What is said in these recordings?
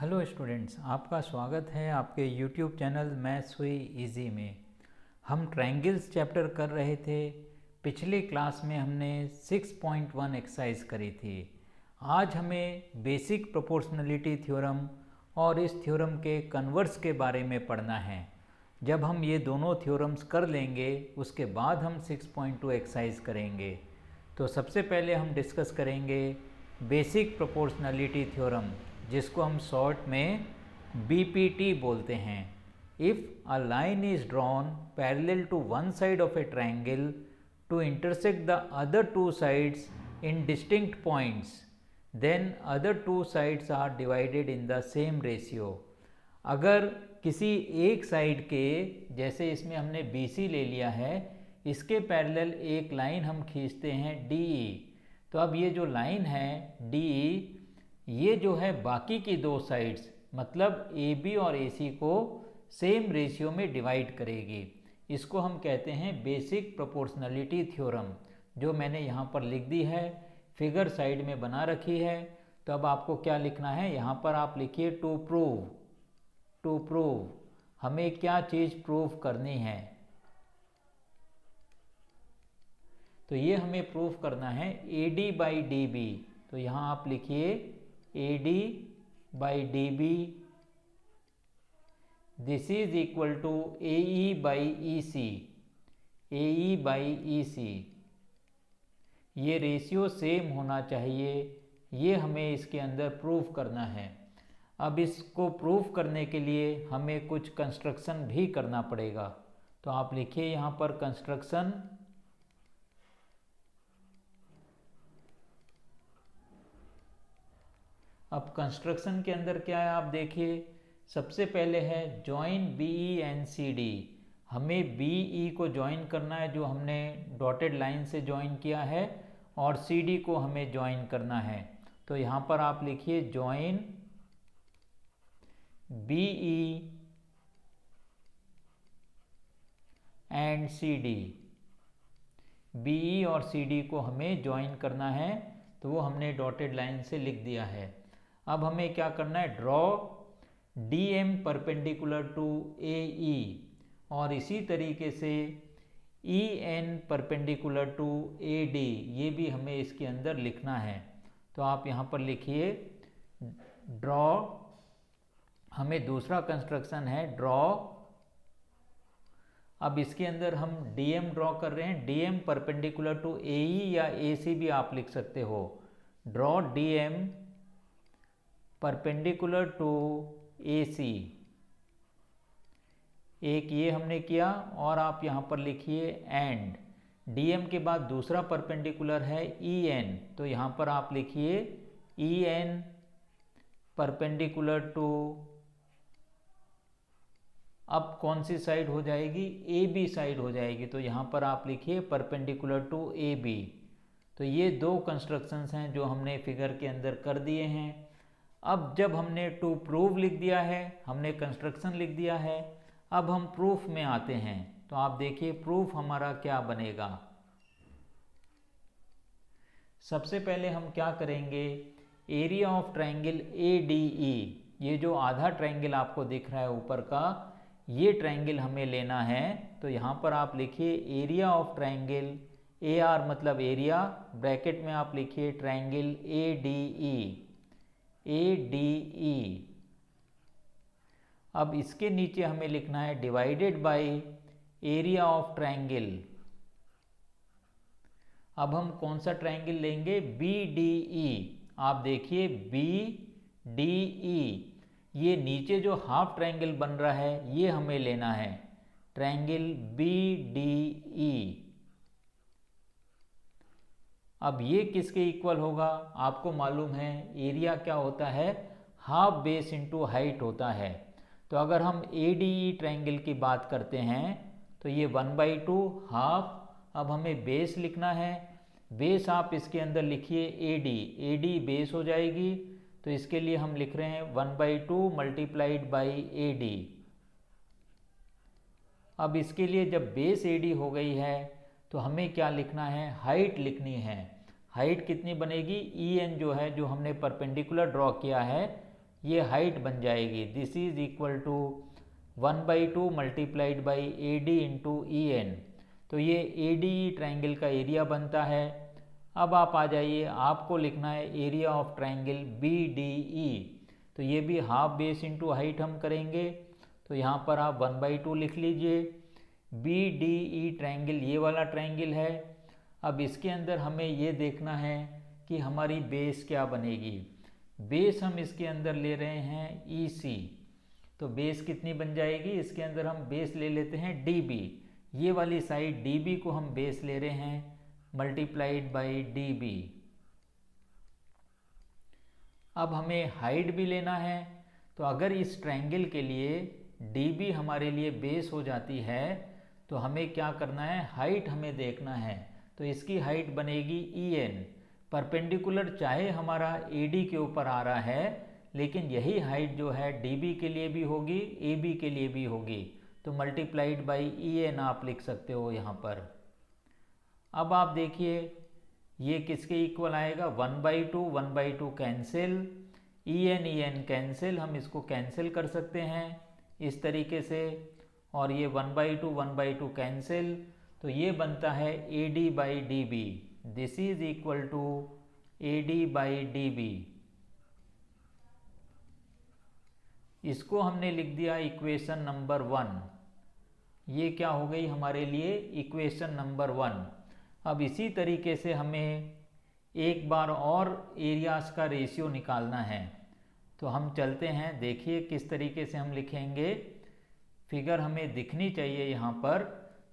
Hello students, आपका स्वागत है आपके YouTube चैनल मैथ्स हुई इजी में। हम ट्रायंगल्स चैप्टर कर रहे थे। पिछले क्लास में हमने 6.1 एक्सरसाइज करी थी। आज हमें बेसिक प्रोपोर्शनलिटी थ्योरम और इस थ्योरम के कन्वर्स के बारे में पढ़ना है। जब हम ये दोनों थ्योरम्स कर लेंगे उसके बाद हम 6.2 एक्सरसाइज करेंगे। तो सबसे पहले हम डिस्कस करेंगे बेसिक प्रोपोर्शनलिटी थ्योरम, जिसको हम शॉर्ट में BPT बोलते हैं। If a line is drawn parallel to one side of a triangle to intersect the other two sides in distinct points, then other two sides are divided in the same ratio. अगर किसी एक side के, जैसे इसमें हमने BC ले लिया है, इसके पैरेलल एक लाइन हम खींचते हैं DE, तो अब ये जो लाइन है DE, ये जो है बाकी की दो साइड्स मतलब AB और AC को सेम रेशियो में डिवाइड करेगी। इसको हम कहते हैं बेसिक प्रोपोर्शनलिटी थ्योरम, जो मैंने यहाँ पर लिख दी है, फिगर साइड में बना रखी है। तो अब आपको क्या लिखना है, यहाँ पर आप लिखिए टू प्रूव। हमें क्या चीज़ प्रूव करनी है, तो ये हमें प्रूव करना है AD बाई DB। तो यहाँ आप लिखिए AD by DB this is equal to AE by EC। AE by EC, ये रेशियो सेम होना चाहिए, ये हमें इसके अंदर प्रूव करना है। अब इसको प्रूव करने के लिए हमें कुछ कंस्ट्रक्शन भी करना पड़ेगा। तो आप लिखिए यहाँ पर कंस्ट्रक्शन। अब कंस्ट्रक्शन के अंदर क्या है आप देखिए, सबसे पहले है जॉइन BE एंड CD। हमें BE को ज्वाइन करना है, जो हमने डॉटेड लाइन से ज्वाइन किया है, और CD को हमें ज्वाइन करना है। तो यहाँ पर आप लिखिए join BE and CD। BE और CD को हमें ज्वाइन करना है, तो वो हमने डॉटेड लाइन से लिख दिया है। अब हमें क्या करना है, draw DM perpendicular to AE, और इसी तरीके से EN परपेंडिकुलर टू AD, ये भी हमें इसके अंदर लिखना है। तो आप यहाँ पर लिखिए ड्रॉ, हमें दूसरा कंस्ट्रक्शन है ड्रॉ। अब इसके अंदर हम DM ड्रॉ कर रहे हैं, DM परपेंडिकुलर टू AE या AC भी आप लिख सकते हो। Draw DM perpendicular to AC, एक ये हमने किया। और आप यहाँ पर लिखिए एंड DM के बाद दूसरा परपेंडिकुलर है EN, तो यहाँ पर आप लिखिए EN परपेंडिकुलर टू, अब कौन सी साइड हो जाएगी, AB साइड हो जाएगी। तो यहाँ पर आप लिखिए परपेंडिकुलर टू AB। तो ये दो कंस्ट्रक्शंस हैं जो हमने फिगर के अंदर कर दिए हैं। अब जब हमने टू प्रूव लिख दिया है, हमने कंस्ट्रक्शन लिख दिया है, अब हम प्रूफ में आते हैं। तो आप देखिए प्रूफ हमारा क्या बनेगा। सबसे पहले हम क्या करेंगे, एरिया ऑफ ट्रायंगल ADE, ये जो आधा ट्रायंगल आपको दिख रहा है ऊपर का, ये ट्रायंगल हमें लेना है। तो यहाँ पर आप लिखिए एरिया ऑफ ट्रायंगल, AR मतलब एरिया, ब्रैकेट में आप लिखिए ट्रायंगल ADE। अब इसके नीचे हमें लिखना है divided by area of triangle. अब हम कौन सा ट्रायंगल लेंगे, BDE। आप देखिए BDE, ये नीचे जो हाफ ट्रायंगल बन रहा है ये हमें लेना है, ट्रायंगल BDE। अब ये किसके इक्वल होगा, आपको मालूम है एरिया क्या होता है, हाफ बेस इंटू हाइट होता है। तो अगर हम ADE ट्रायंगल की बात करते हैं तो ये 1/2 हाफ। अब हमें बेस लिखना है, बेस आप इसके अंदर लिखिए AD बेस हो जाएगी। तो इसके लिए हम लिख रहे हैं 1/2 मल्टीप्लाइड बाई AD। अब इसके लिए जब बेस AD हो गई है तो हमें क्या लिखना है, हाइट लिखनी है। हाइट कितनी बनेगी, EN जो है, जो हमने परपेंडिकुलर ड्रॉ किया है, ये हाइट बन जाएगी। This is equal to 1/2 multiplied by A D into E N. तो ये ए डी ट्राइंगल का एरिया बनता है। अब आप आ जाइए, आपको लिखना है area of triangle B D E. तो ये भी हाफ बेस इंटू हाइट हम करेंगे। तो यहाँ पर आप 1/2 लिख लीजिए। बी डी ई ट्राइंगल ये वाला ट्राइंगल है। अब इसके अंदर हमें ये देखना है कि हमारी बेस क्या बनेगी। बेस हम इसके अंदर ले रहे हैं ई सी। तो बेस कितनी बन जाएगी, इसके अंदर हम बेस ले लेते हैं डी बी। ये वाली साइड डी बी को हम बेस ले रहे हैं मल्टीप्लाइड बाई डी बी। अब हमें हाइट भी लेना है। तो अगर इस ट्रायंगल के लिए डी बी हमारे लिए बेस हो जाती है तो हमें क्या करना है, हाइट हमें देखना है। तो इसकी हाइट बनेगी ई एन। परपेंडिकुलर चाहे हमारा ए डी के ऊपर आ रहा है, लेकिन यही हाइट जो है डी बी के लिए भी होगी, ए बी के लिए भी होगी। तो मल्टीप्लाइड बाई ई एन आप लिख सकते हो यहाँ पर। अब आप देखिए ये किसके इक्वल आएगा, 1/2 कैंसिल, ई एन कैंसिल, हम इसको कैंसिल कर सकते हैं इस तरीके से। और ये 1/2 कैंसिल, तो ये बनता है A D by D B. This is equal to A D by D B. इसको हमने लिख दिया इक्वेशन नंबर 1। ये क्या हो गई हमारे लिए, इक्वेशन नंबर 1। अब इसी तरीके से हमें एक बार और एरियाज का रेशियो निकालना है। तो हम चलते हैं, देखिए किस तरीके से हम लिखेंगे। फिगर हमें दिखनी चाहिए यहाँ पर।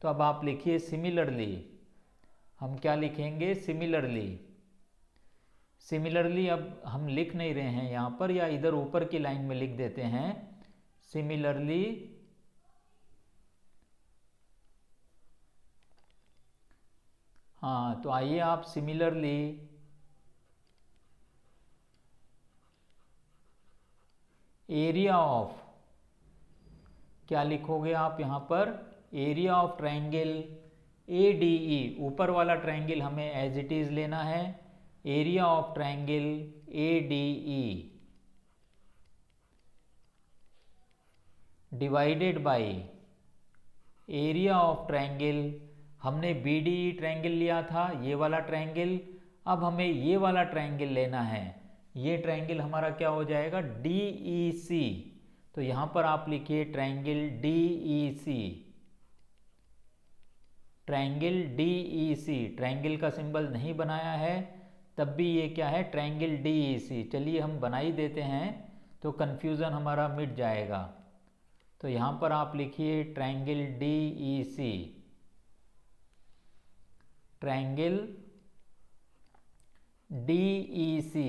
तो अब आप लिखिए सिमिलरली। हम क्या लिखेंगे, सिमिलरली। सिमिलरली अब हम लिख नहीं रहे हैं यहाँ पर, या इधर ऊपर की लाइन में लिख देते हैं सिमिलरली हाँ। तो आइए आप सिमिलरली एरिया ऑफ, क्या लिखोगे आप यहाँ पर, area of triangle A D E. ऊपर वाला ट्रायंगल हमें एज इट इज लेना है। Area of triangle A D E divided by area of triangle, हमने बी डी ई ट्रायंगल लिया था, ये वाला ट्रायंगल। अब हमें ये वाला ट्रायंगल लेना है। ये ट्रायंगल हमारा क्या हो जाएगा, डी ई सी। तो यहाँ पर आप लिखिए ट्रायंगल डी ई सी। ट्रायंगल डी ई सी, ट्रायंगल का सिंबल नहीं बनाया है तब भी ये क्या है, ट्रायंगल डी ई सी। चलिए हम बना ही देते हैं तो कन्फ्यूज़न हमारा मिट जाएगा। तो यहाँ पर आप लिखिए ट्रायंगल डी ई सी। ट्रायंगल डी ई सी,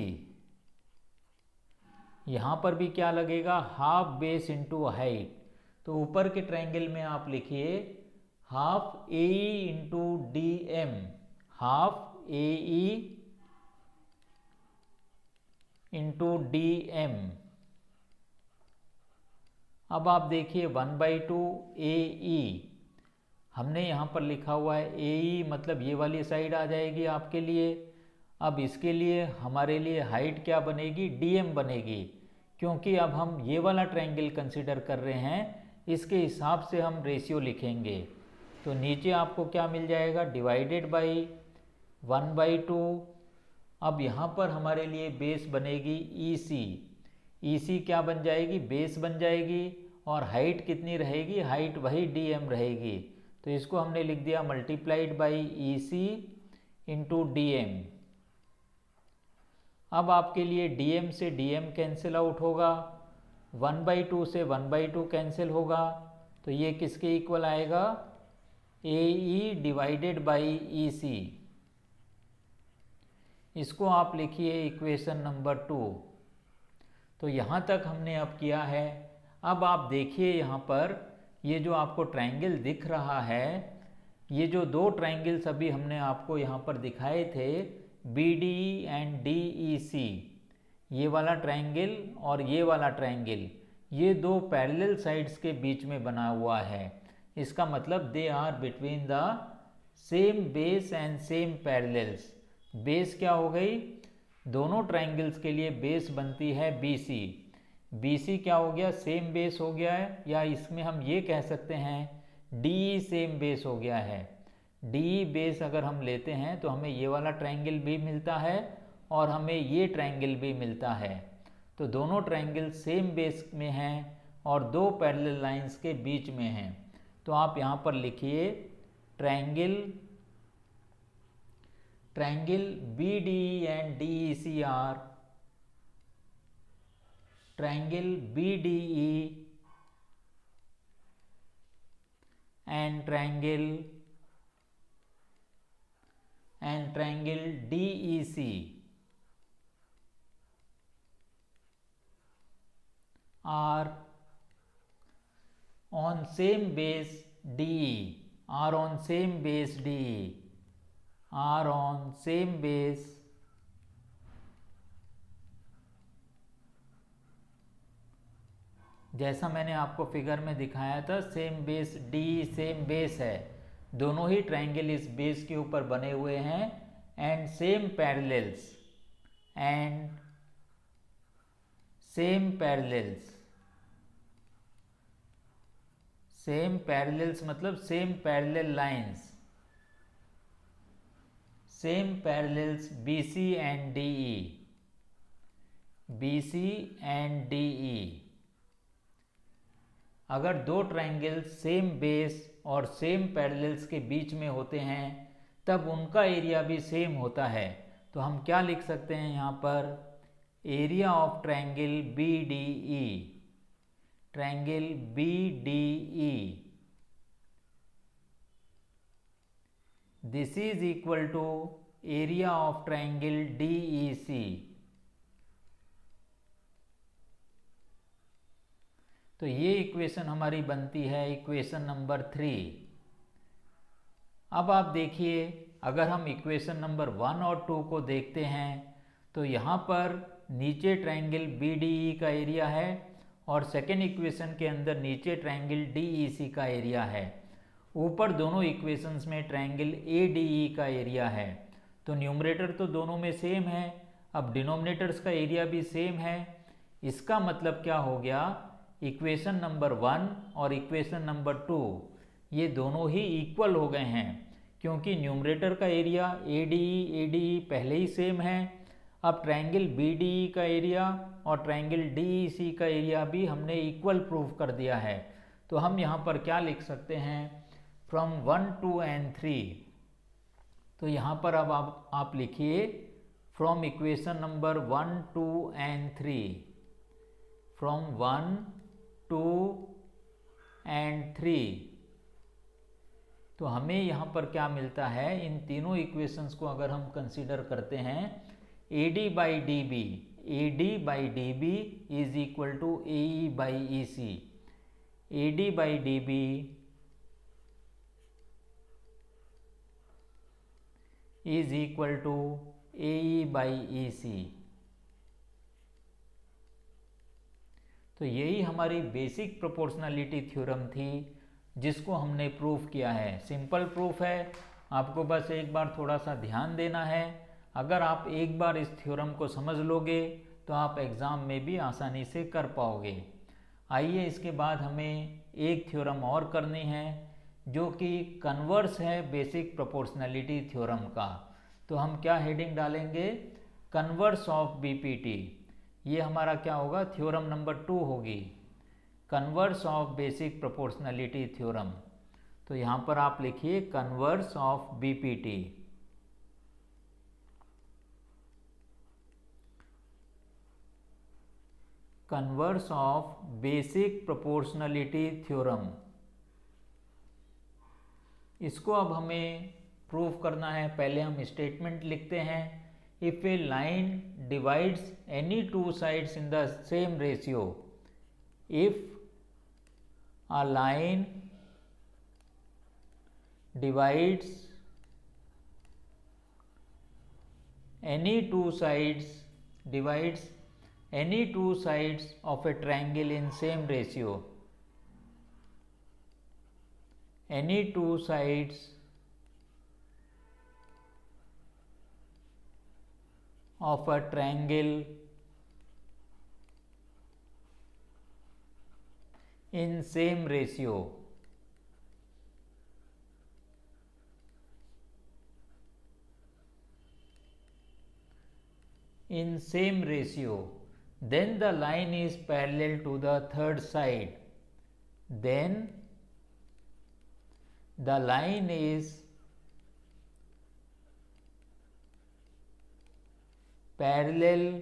यहाँ पर भी क्या लगेगा, हाफ बेस इंटू हाइट। तो ऊपर के ट्रायंगल में आप लिखिए half A E into D M, half A E into D M. अब आप देखिए 1/2 ए ई, हमने यहाँ पर लिखा हुआ है ए ई, मतलब ये वाली साइड आ जाएगी आपके लिए। अब इसके लिए हमारे लिए हाइट क्या बनेगी, डी एम बनेगी, क्योंकि अब हम ये वाला ट्रायंगल कंसिडर कर रहे हैं, इसके हिसाब से हम रेशियो लिखेंगे। तो नीचे आपको क्या मिल जाएगा, डिवाइडेड बाई 1/2। अब यहाँ पर हमारे लिए बेस बनेगी ई सी। ई सी क्या बन जाएगी, बेस बन जाएगी। और हाइट कितनी रहेगी, हाइट वही डी एम रहेगी। तो इसको हमने लिख दिया multiplied by E C into D M. अब आपके लिए डीएम से डीएम कैंसिल आउट होगा, 1/2 से 1/2 कैंसिल होगा। तो ये किसके इक्वल आएगा, ए ई डिवाइडेड बाई ई सी। इसको आप लिखिए इक्वेशन नंबर 2। तो यहाँ तक हमने अब किया है। अब आप देखिए यहाँ पर ये जो आपको ट्रायंगल दिख रहा है, ये जो दो ट्रायंगल्स अभी हमने आपको यहाँ पर दिखाए थे, B D E and D E C, ये वाला ट्रायंगल और ये वाला ट्रायंगल, ये दो पैरेलल साइड्स के बीच में बना हुआ है। इसका मतलब they are between the same base and same parallels. Base क्या हो गई, दोनों ट्रायंगल्स के लिए बेस बनती है बी सी। BC क्या हो गया, सेम बेस हो गया है, या इसमें हम ये कह सकते हैं DE सेम बेस हो गया है। DE बेस अगर हम लेते हैं तो हमें ये वाला ट्रायंगल भी मिलता है और हमें ये ट्रायंगल भी मिलता है। तो दोनों ट्रायंगल सेम बेस में हैं और दो पैरेलल लाइंस के बीच में हैं। तो आप यहाँ पर लिखिए triangle BDE and DEC are triangle BDE and triangle DEC are on same base DE, are on same base DE, are on same base जैसा मैंने आपको फिगर में दिखाया था, same base D same base है, दोनों ही ट्रायंगल इस base के ऊपर बने हुए हैं एंड सेम पैरेलल्स मतलब same parallel lines, same parallels BC and DE। अगर दो ट्रायंगल सेम बेस और सेम पैरेलल्स के बीच में होते हैं तब उनका एरिया भी सेम होता है। तो हम क्या लिख सकते हैं यहाँ पर, area of triangle BDE this is equal to area of triangle DEC। तो ये इक्वेशन हमारी बनती है इक्वेशन नंबर 3। अब आप देखिए, अगर हम इक्वेशन नंबर 1 और 2 को देखते हैं तो यहाँ पर नीचे ट्रायंगल BDE का एरिया है और सेकेंड इक्वेशन के अंदर नीचे ट्रायंगल DEC का एरिया है। ऊपर दोनों इक्वेशंस में ट्रायंगल ADE का एरिया है। तो न्यूमरेटर तो दोनों में सेम है, अब डिनोमिनेटर्स का एरिया भी सेम है। इसका मतलब क्या हो गया, इक्वेशन नंबर 1 और इक्वेशन नंबर 2 ये दोनों ही इक्वल हो गए हैं, क्योंकि न्यूमरेटर का एरिया ADE पहले ही सेम है। अब ट्रायंगल BDE का एरिया और ट्रायंगल DEC का एरिया भी हमने इक्वल प्रूव कर दिया है। तो हम यहाँ पर क्या लिख सकते हैं, फ्रॉम 1, 2 and 3। तो यहाँ पर अब आप लिखिए from equation number 1, 2 and 3, from 1, 2 and 3। तो हमें यहाँ पर क्या मिलता है, इन तीनों इक्वेशंस को अगर हम कंसीडर करते हैं, AD by DB is equal to AE by EC, AD by DB is equal to AE by EC। तो यही हमारी बेसिक प्रोपोर्शनलिटी थ्योरम थी जिसको हमने प्रूफ किया है। सिंपल प्रूफ है, आपको बस एक बार थोड़ा सा ध्यान देना है। अगर आप एक बार इस थ्योरम को समझ लोगे तो आप एग्ज़ाम में भी आसानी से कर पाओगे। आइए इसके बाद हमें एक थ्योरम और करनी है जो कि कन्वर्स है बेसिक प्रोपोर्शनलिटी थ्योरम का। तो हम क्या हेडिंग डालेंगे, कन्वर्स ऑफ BPT। ये हमारा क्या होगा, थ्योरम नंबर 2 होगी, converse of basic proportionality theorem. तो यहाँ पर आप लिखिए converse of BPT। Converse of basic proportionality theorem, इसको अब हमें प्रूव करना है। पहले हम स्टेटमेंट लिखते हैं, if a line divides any two sides in the same ratio, if a line divides any two sides of a triangle in same ratio, any two sides of a triangle in same ratio. In same ratio, then the line is parallel to the third side. Then the line is parallel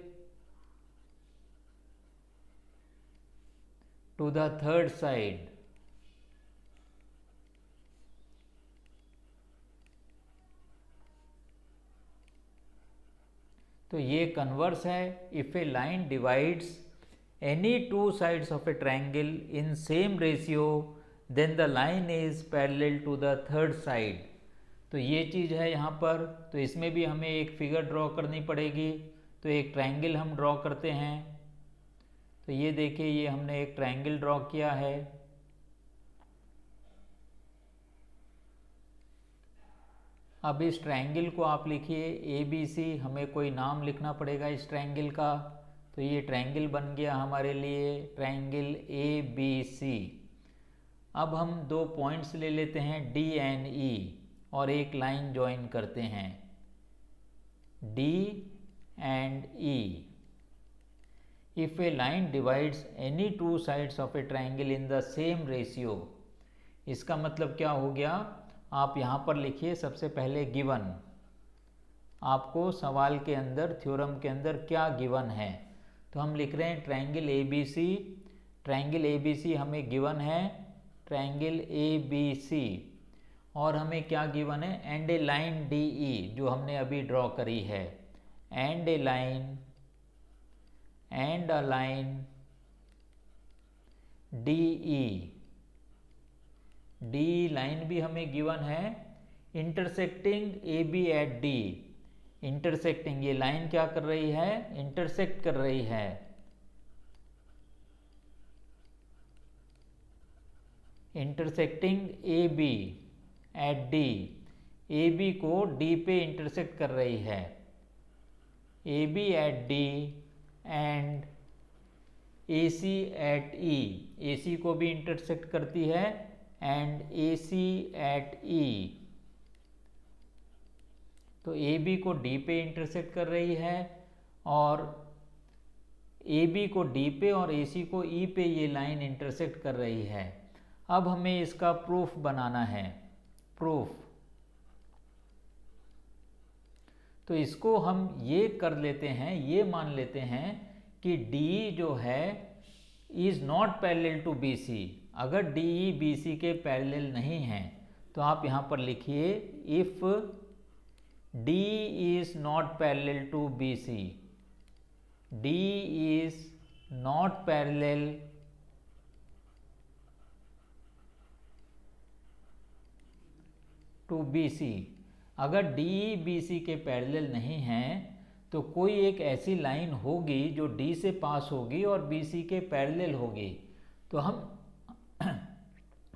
to the third side. तो ये converse है. If a line divides any two sides of a triangle in same ratio then the line is parallel to the third side. तो ये चीज़ है यहाँ पर. तो इसमें भी हमें एक फिगर ड्रॉ करनी पड़ेगी. तो एक ट्रायंगल हम ड्रॉ करते हैं. तो ये देखिए, ये हमने एक ट्रायंगल ड्रॉ किया है. अब इस ट्रायंगल को आप लिखिए ए बी सी. हमें कोई नाम लिखना पड़ेगा इस ट्रायंगल का. तो ये ट्रायंगल बन गया हमारे लिए ट्रायंगल ए बी सी. अब हम दो पॉइंट्स ले लेते हैं डी एंड ई और एक लाइन ज्वाइन करते हैं D and E. If a line divides any two sides of a triangle in the same ratio, इसका मतलब क्या हो गया. आप यहाँ पर लिखिए सबसे पहले गिवन. आपको सवाल के अंदर, थ्योरम के अंदर क्या गिवन है. तो हम लिख रहे हैं triangle A B C. Triangle A B C हमें गिवन है, ट्रायंगल ए बी सी. और हमें क्या गिवन है, and a line D E, जो हमने अभी ड्रॉ करी है. And a line, and a line D E. D line भी हमें गिवन है. Intersecting A B at D. Intersecting, ये लाइन क्या कर रही है, इंटरसेक्ट कर रही है. Intersecting A B at D. A B को डी पे इंटरसेक्ट कर रही है. A B at D and A C at E. A सी को भी इंटरसेक्ट करती है एंड ए सी एट ई. तो ए बी को डी पे इंटरसेक्ट कर रही है और ए बी को डी पे और ए सी को ई पे ये लाइन इंटरसेक्ट कर रही है. अब हमें इसका प्रूफ बनाना है. प्रूफ, तो इसको हम ये कर लेते हैं, ये मान लेते हैं कि डी जो है is not parallel to B C. अगर डी ई बी सी के पैरेलल नहीं है तो आप यहाँ पर लिखिए if D is not parallel to B C. D is not parallel to B C. अगर डी ई बी सी के पैरेलल नहीं है तो कोई एक ऐसी लाइन होगी जो डी से पास होगी और बी सी के पैरेलल होगी. तो हम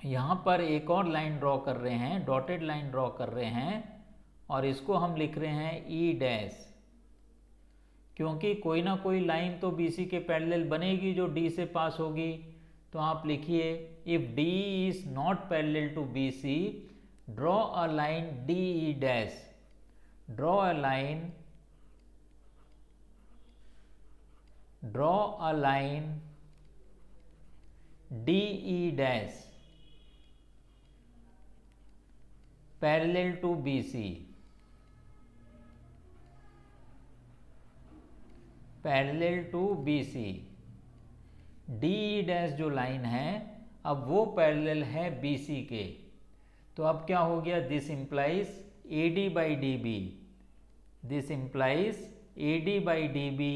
यहाँ पर एक और लाइन ड्रॉ कर रहे हैं, डॉटेड लाइन ड्रॉ कर रहे हैं और इसको हम लिख रहे हैं ई डैश. क्योंकि कोई ना कोई लाइन तो बी सी के पैरेलल बनेगी जो डी से पास होगी. तो आप लिखिए if D is not parallel to B C, draw a line D E dash. Draw a line, draw a line D E dash parallel to B C. Parallel to B C. D E dash जो line है अब वो parallel है B C के. तो अब क्या हो गया, this implies A D by D B. This implies A D by D B,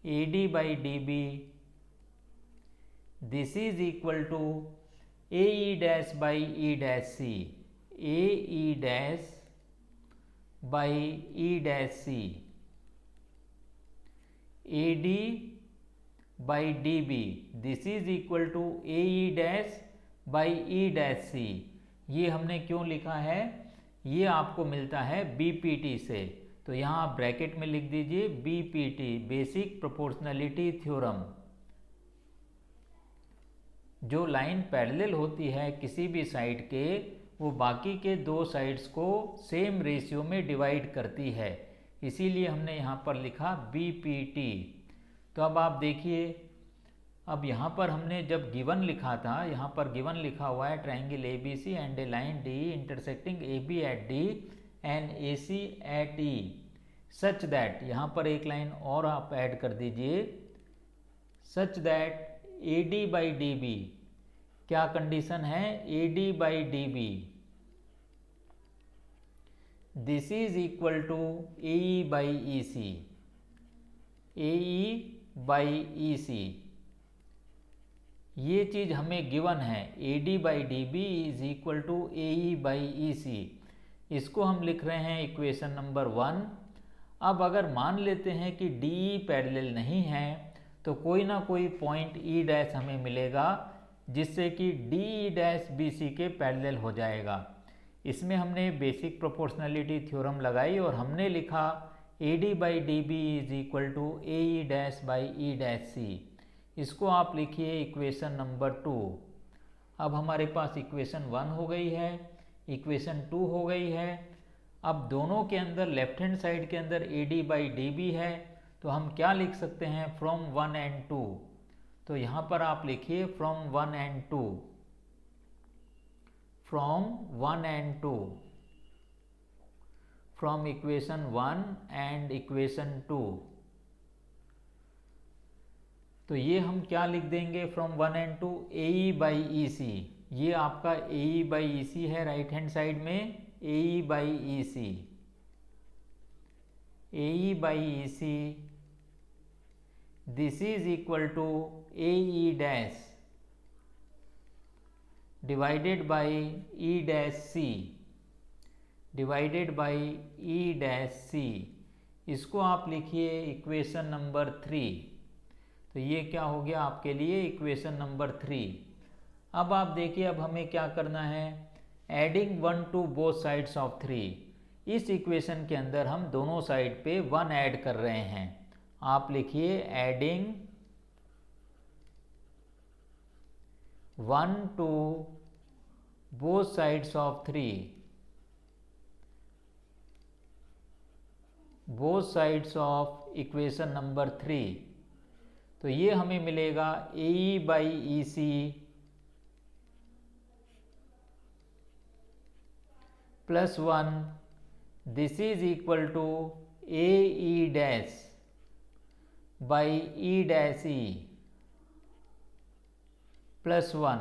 A D by D B. This is equal to A E dash by E dash C. A E dash by E dash C. A D by D B. This is equal to A E dash by E dash C. ये हमने क्यों लिखा है, ये आपको मिलता है B P T से. तो यहाँ आप ब्रैकेट में लिख दीजिए B P T, basic proportionality theorem. जो लाइन पैरेलल होती है किसी भी साइड के, वो बाकी के दो साइड्स को सेम रेशियो में डिवाइड करती है, इसीलिए हमने यहाँ पर लिखा BPT। तो अब आप देखिए, अब यहाँ पर हमने जब गिवन लिखा था, यहाँ पर गिवन लिखा हुआ है triangle ABC and a line D intersecting AB at D and AC at E such that, यहाँ पर एक लाइन और आप ऐड कर दीजिए, such that AD by DB, क्या कंडीशन है, AD by DB this is equal to AE by EC, AE by EC, ये चीज़ हमें गिवन है, AD by DB is equal to AE by EC, इसको हम लिख रहे हैं इक्वेशन नंबर 1। अब अगर मान लेते हैं कि DE पैरेलल नहीं है, तो कोई ना कोई पॉइंट E डैश हमें मिलेगा जिससे कि DE डैश BC के पैरेलल हो जाएगा। इसमें हमने बेसिक प्रोपोर्शनलिटी थ्योरम लगाई और हमने लिखा AD by DB is equal to AE dash by E dash C। इसको आप लिखिए इक्वेशन नंबर 2। अब हमारे पास इक्वेशन 1 हो गई है, इक्वेशन 2 हो गई है। अब दोनों के अंदर लेफ्ट हैंड साइड के अंदर AD बाई DB है, तो हम क्या लिख सकते हैं, फ्रॉम 1 एंड 2। तो यहाँ पर आप लिखिए from 1 and 2, from 1 and 2, from equation 1 and equation 2। तो ये हम क्या लिख देंगे, from 1 and 2 AE by EC, ये आपका AE बाई EC है राइट हैंड साइड में, AE by EC, AE by EC this is equal to AE dash divided by E dash C, divided by E dash C, इसको आप लिखिए equation number 3। तो ये क्या हो गया आपके लिए, इक्वेशन नंबर 3। अब आप देखिए, अब हमें क्या करना है, adding 1 to both sides of 3। इस इक्वेशन के अंदर हम दोनों साइड पे 1 ऐड कर रहे हैं। आप लिखिए adding 1 to both sides of 3, both sides of equation number 3। तो ये हमें मिलेगा AE by EC plus 1 this is equal to AE dash by E dash E plus 1।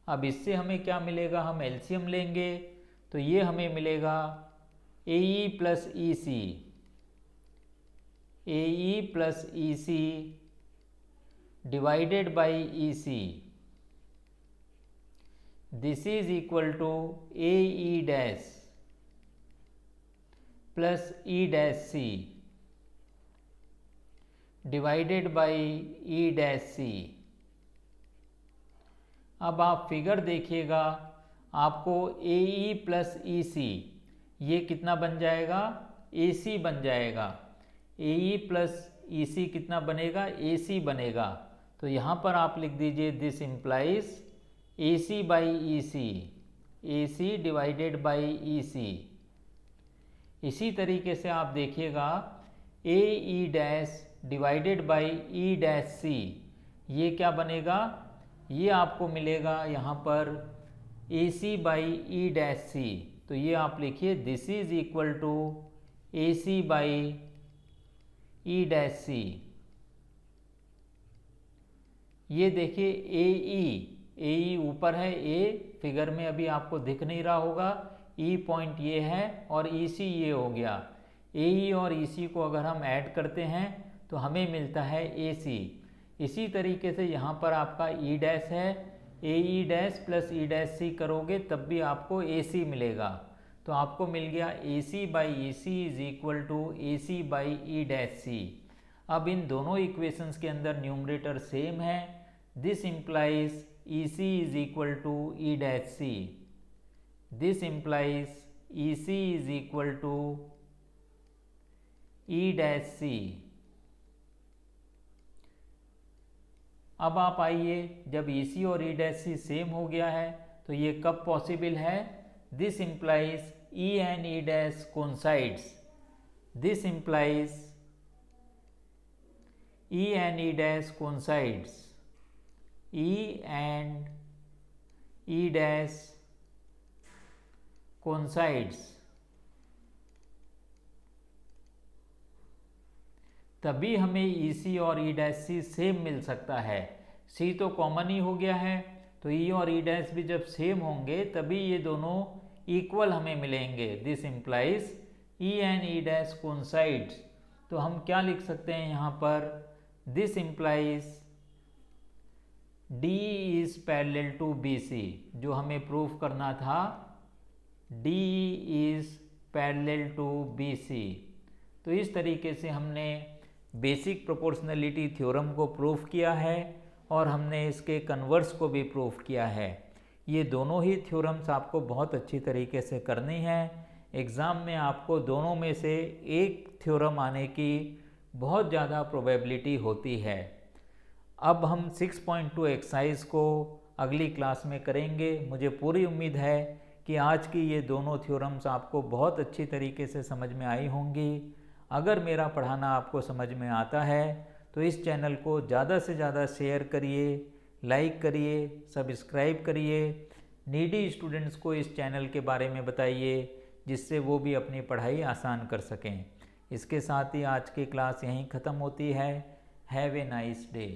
अब इससे हमें क्या मिलेगा, हम एलसीएम लेंगे, तो ये हमें मिलेगा AE plus EC, AE plus EC divided by EC this is equal to AE dash plus E dash C divided by E dash C। अब आप फिगर देखिएगा, आपको AE प्लस EC ये कितना बन जाएगा, AC बन जाएगा। AE प्लस EC कितना बनेगा, AC बनेगा। तो यहाँ पर आप लिख दीजिए this implies AC by EC, AC divided by EC। इसी तरीके से आप देखिएगा AE dash divided by E dash C, ये क्या बनेगा, ये आपको मिलेगा यहाँ पर AC by E dash C। तो ये आप लिखिए this is equal to AC by E dash C। ये देखिए AE ऊपर है, A फिगर में अभी आपको दिख नहीं रहा होगा, E पॉइंट ये है और EC ये हो गया। AE और EC को अगर हम ऐड करते हैं तो हमें मिलता है AC। इसी तरीके से यहाँ पर आपका E डैश है, AE dash plus E dash C करोगे तब भी आपको AC मिलेगा। तो आपको मिल गया AC by EC is equal to AC by E dash C। अब इन दोनों इक्वेशंस के अंदर न्यूमरेटर सेम है, this implies EC is equal to E dash C, this implies EC is equal to E dash C। अब आप आइए, जब EC और E' सेम हो गया है तो ये कब पॉसिबल है? This implies E and E' coincides. This implies E and E' coincides. E and E' coincides. तभी हमें EC और E' सेम मिल सकता है। C तो कॉमन ही हो गया है, तो E और E' भी जब सेम होंगे तभी ये दोनों इक्वल हमें मिलेंगे। This implies E and E' coincides। तो हम क्या लिख सकते हैं यहाँ पर? This implies D is parallel to BC। जो हमें प्रूफ करना था, D is parallel to BC। तो इस तरीके से हमने बेसिक प्रोपोर्शनलिटी थ्योरम को प्रूफ किया है और हमने इसके कन्वर्स को भी प्रूफ किया है। ये दोनों ही थ्योरम्स आपको बहुत अच्छी तरीके से करनी है। एग्ज़ाम में आपको दोनों में से एक थ्योरम आने की बहुत ज़्यादा प्रोबेबिलिटी होती है। अब हम 6.2 एक्सरसाइज को अगली क्लास में करेंगे। मुझे पूरी उम्मीद है कि आज की ये दोनों थ्योरम्स आपको बहुत अच्छी तरीके से समझ में आई होंगी। अगर मेरा पढ़ाना आपको समझ में आता है तो इस चैनल को ज़्यादा से ज़्यादा शेयर करिए, लाइक करिए, सब्सक्राइब करिए। नीडी स्टूडेंट्स को इस चैनल के बारे में बताइए जिससे वो भी अपनी पढ़ाई आसान कर सकें। इसके साथ ही आज की क्लास यहीं ख़त्म होती है। Have a nice day.